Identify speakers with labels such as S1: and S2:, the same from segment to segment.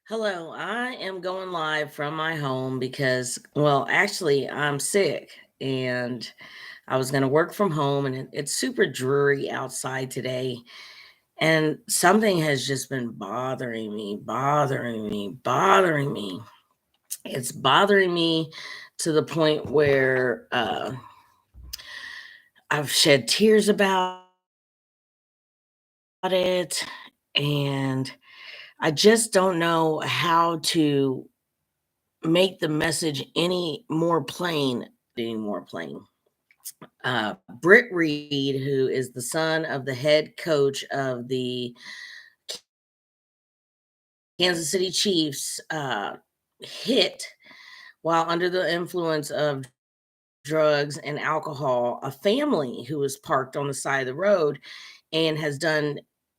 S1: Hello, I am going live from my home because, well, actually, I'm sick and I was going to work from home and it's super dreary outside today. And something has just been bothering me. It's bothering me to the point where I've shed tears about it. And I just don't know how to make the message any more plain. Britt Reid, who is the son of the head coach of the Kansas City Chiefs, hit while under the influence of drugs and alcohol a family who was parked on the side of the road and has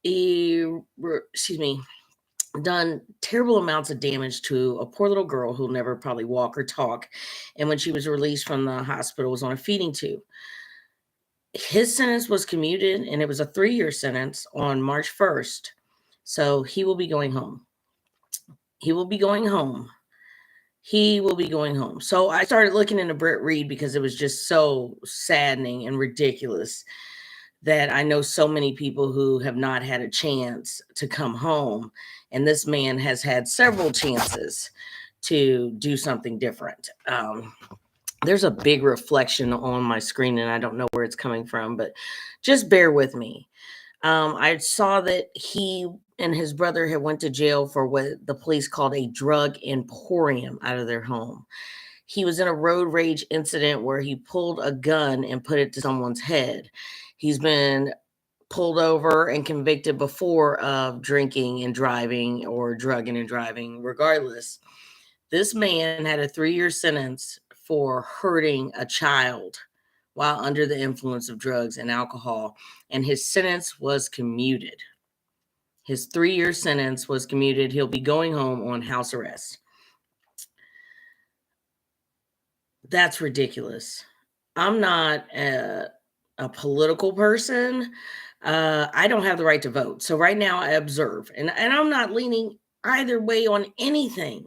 S1: excuse me, done terrible amounts of damage to a poor little girl who'll never probably walk or talk. And when she was released from the hospital, was on a feeding tube. His sentence was commuted, and it was a 3-year sentence on March 1st. So he will be going home. He will be going home. He will be going home. So I started looking into Britt Reid because it was just so saddening and ridiculous that I know so many people who have not had a chance to come home. And this man has had several chances to do something different. There's a big reflection on my screen and I don't know where it's coming from, but just bear with me. I saw that he and his brother had went to jail for what the police called a drug emporium out of their home. He was in a road rage incident where he pulled a gun and put it to someone's head. He's been pulled over and convicted before of drinking and driving or drugging and driving. Regardless, this man had a 3-year sentence for hurting a child while under the influence of drugs and alcohol, and his sentence was commuted. His 3-year sentence was commuted. He'll be going home on house arrest. That's ridiculous. I'm not a political person. I don't have the right to vote. So right now I observe, and I'm not leaning either way on anything.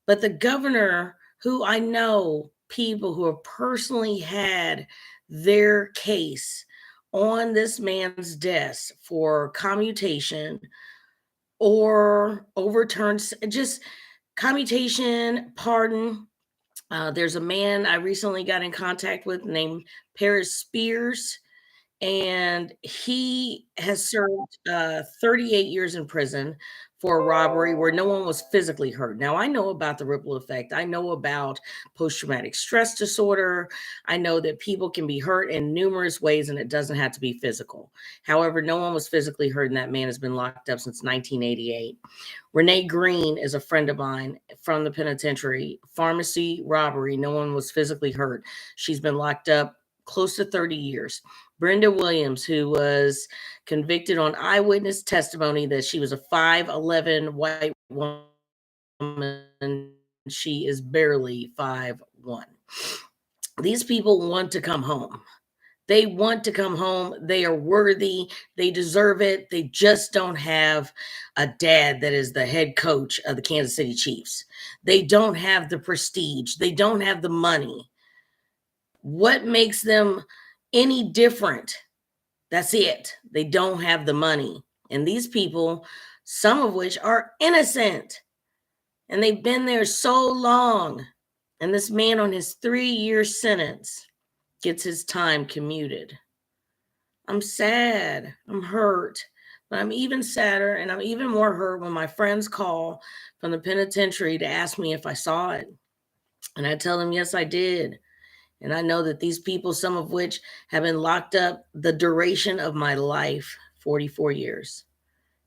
S1: But the governor, who I know people who have personally had their case on this man's desk for commutation or overturned, just commutation, pardon. There's a man I recently got in contact with named Paris Spears, and he has served 38 years in prison for a robbery where no one was physically hurt. Now, I know about the ripple effect. I know about post traumatic stress disorder. I know that people can be hurt in numerous ways and it doesn't have to be physical. However, no one was physically hurt, and that man has been locked up since 1988. Renee Green is a friend of mine from the penitentiary. Pharmacy robbery, no one was physically hurt. She's been locked up close to 30 years. Brenda Williams, who was convicted on eyewitness testimony that she was a 5'11" white woman. She is barely 5'1". These people want to come home. They want to come home. They are worthy. They deserve it. They just don't have a dad that is the head coach of the Kansas City Chiefs. They don't have the prestige. They don't have the money. What makes them any different? That's it. They don't have the money. And these people, some of which are innocent, and they've been there so long. And this man on his 3-year sentence gets his time commuted. I'm sad. I'm hurt. But I'm even sadder and I'm even more hurt when my friends call from the penitentiary to ask me if I saw it. And I tell them, yes, I did. And I know that these people, some of which have been locked up the duration of my life, 44 years.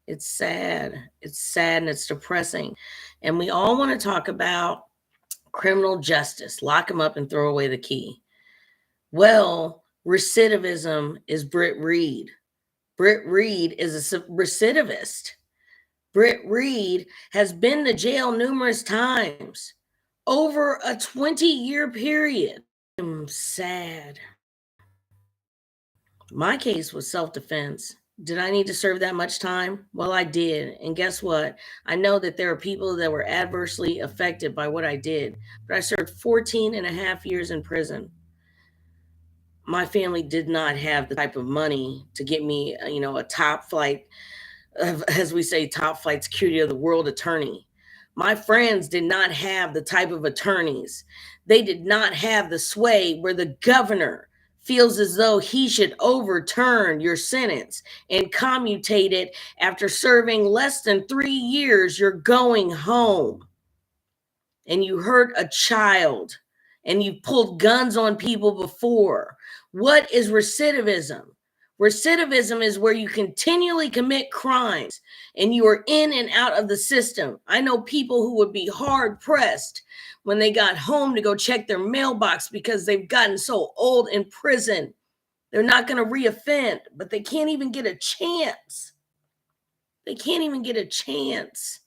S1: It's sad. It's sad and it's depressing. And we all want to talk about criminal justice, lock them up and throw away the key. Well, recidivism is Britt Reid. Britt Reid is a recidivist. Britt Reid has been to jail numerous times over a 20-year period. I'm sad. My case was self-defense. Did I need to serve that much time? Well, I did. And guess what? I know that there are people that were adversely affected by what I did, but I served 14 and a half years in prison. My family did not have the type of money to get me, a top flight, as we say, top flight security of the world attorney. My friends did not have the type of attorneys. They did not have the sway where the governor feels as though he should overturn your sentence and commutate it after serving less than 3 years. You're going home and you hurt a child and you pulled guns on people before. What is recidivism? Recidivism is where you continually commit crimes and you are in and out of the system. I know people who would be hard pressed when they got home to go check their mailbox because they've gotten so old in prison. They're not going to reoffend, but they can't even get a chance. They can't even get a chance.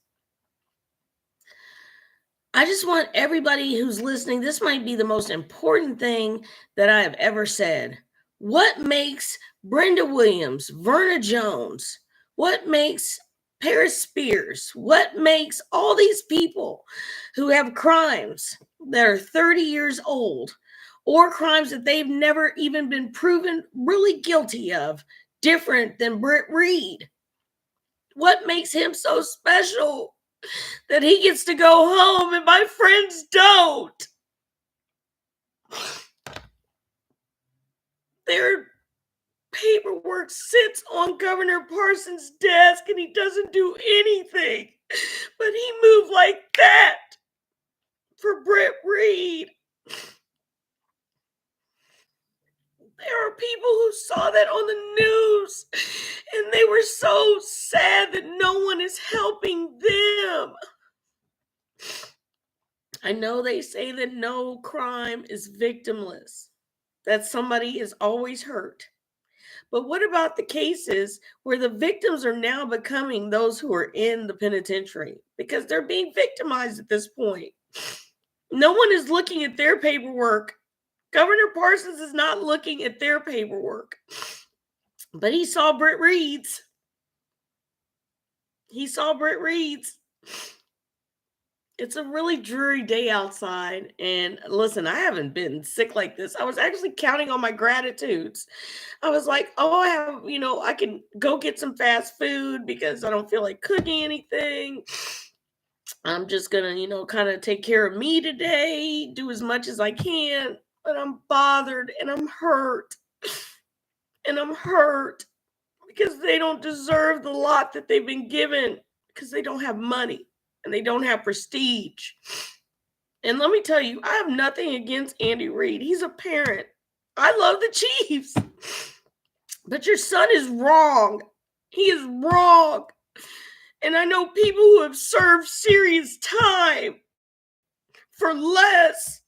S1: I just want everybody who's listening, this might be the most important thing that I have ever said. What makes Brenda Williams, Verna Jones, what makes Paris Spears, what makes all these people who have crimes that are 30 years old or crimes that they've never even been proven really guilty of different than Reid? What makes him so special that he gets to go home and my friends don't? Their paperwork sits on Governor Parsons' desk and he doesn't do anything. But he moved like that for Reid. There are people who saw that on the news and they were so sad that no one is helping them. I know they say that no crime is victimless, that somebody is always hurt. But what about the cases where the victims are now becoming those who are in the penitentiary because they're being victimized at this point? No one is looking at their paperwork. Governor Parsons is not looking at their paperwork. But he saw Britt Reid's. It's a really dreary day outside. And listen, I haven't been sick like this. I was actually counting on my gratitudes. I was like, oh, I can go get some fast food because I don't feel like cooking anything. I'm just going to, kind of take care of me today, do as much as I can. But I'm bothered and I'm hurt. And I'm hurt because they don't deserve the lot that they've been given because they don't have money. And they don't have prestige. And let me tell you, I have nothing against Andy Reid. He's a parent. I love the Chiefs. But your son is wrong. He is wrong. And I know people who have served serious time for less.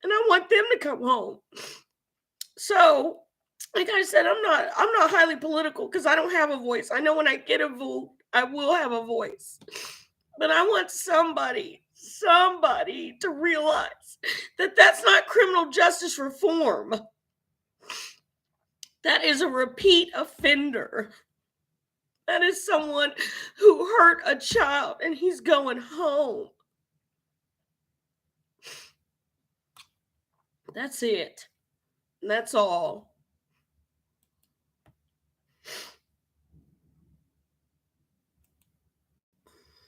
S1: And I want them to come home. So, like I said, I'm not highly political because I don't have a voice. I know when I get a vote, I will have a voice. But I want somebody to realize that that's not criminal justice reform. That is a repeat offender. That is someone who hurt a child and he's going home. That's it. That's all.